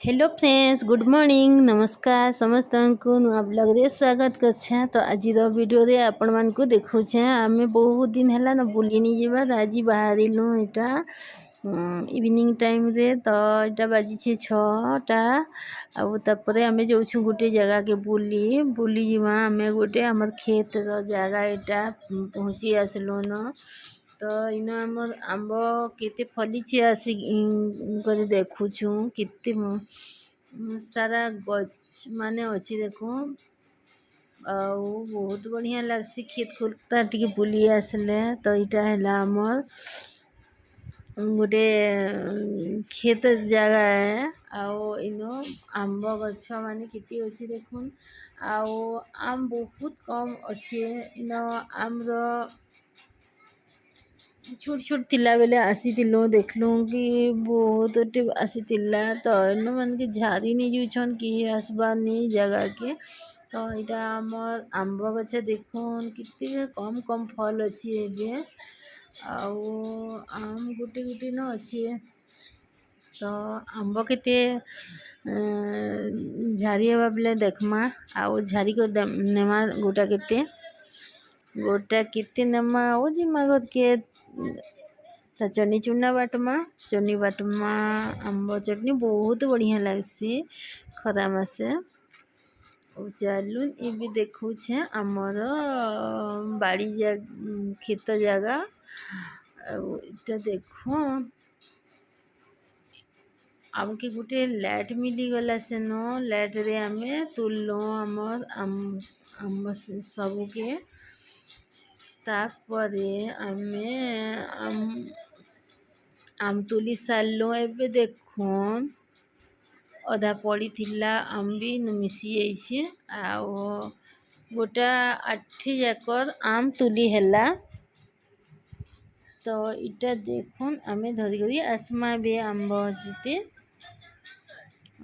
Hello friends good morning नमस्कार समस्त को नुआ ब्लॉग रे स्वागत करछे। तो आज वीडियो रे आपण मान को देखुछे आमे बहुत दिन हैला न बुली नि जेबा आज बाहरिलु एटा इवनिंग टाइम रे। तो एटा बाजी छे 6टा आउ तापरे आमे जोछु गुटे जगह के बुली बुली जीवा आमे गुटे हमर खेत रो जगह एटा पहुंची आसलो न। तो इन आमर आंब केते फलीचे आसी करे देखुछु केते सारा गछ माने अच्छी देखो आउ बहुत बढ़िया लगसी खेत खोलता टिके बुली आसले। तो इटा हैला आमर गोटे खेत जगह है आउ इनो आंब गछ माने केते अच्छी देखुन आउ आम बहुत कम अच्छे इनो आमरो छोट छोट थिला बेले आसीतिलु देखलु कि बहुत आसीतिला। तो इन मन के झाड़ी नहीं जुछन कि आसबानी जगह के। तो इटा हमर आंब गछ देखुन कितने कम कम फल अच्छी एबे आउ आम गुटे गुटे न अच्छी। तो आंब केते झाड़ी हेबा बेले देखमा आउ झाड़ी को नेमा गोटा केते नेमा ओ जिमा घर के ता चटनी चुना बाटमा आंब चटनी बहुत बढ़िया लगसी खरा मासे। चलुन ये भी देखु छे आमर बाड़ी खेत जगह इटा देखो आमके गुटे लाइट मिली गला से न लाइट रे आमे तुल्लो आमर आम सबू के तापरे आमे आम तुली सारलो एबे देखुन अधा पड़ी थिला आम भी मिसी जाइछे आउ गोटा 8 जाकर आम तुली हैला। तो इटा देखुन आमे धरी करी आसमा बे आंब जिते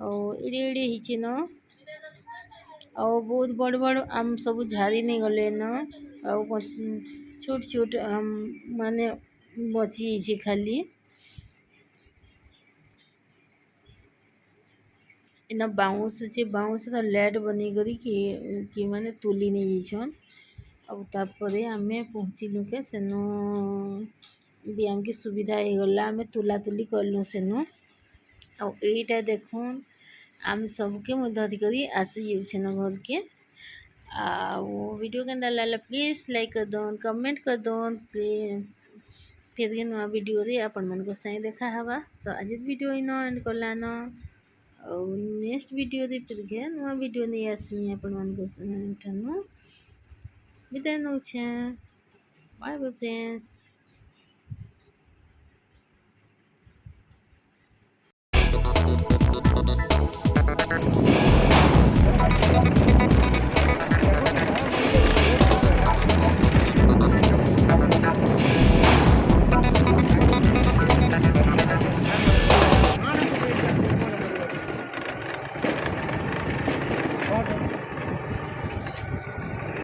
ओ एड़े एड़े हिचे न और बहुत बड़ बड़ आम सब झाड़ी नहीं गले न और छोट छोट आम माने बची छे खाली इना बाउंस छे बाउंस तो लाइट बनी करी कि माने तुली नहीं छन। अब तापरे आमे पहुँचिलु के सेनो भी आमके सुविधा हो गला आमे तुला तुली करलु सेनो और एटा देखुन आम सबके मु धरी करी आसी जाउछे न घर के। आ वो वीडियो के अंदर लाला प्लीज लाइक कर दो कमेंट कर दो फिर के नुआ वीडियो रे अपन मन को सही देखा हवा। तो आज वीडियो इनो एंड करला न और नेक्स्ट वीडियो रे फिर के नुआ वीडियो नहीं आसमी अपन मन को ठनु विदाय नौ छे बाय बाय फ्रेंड्स।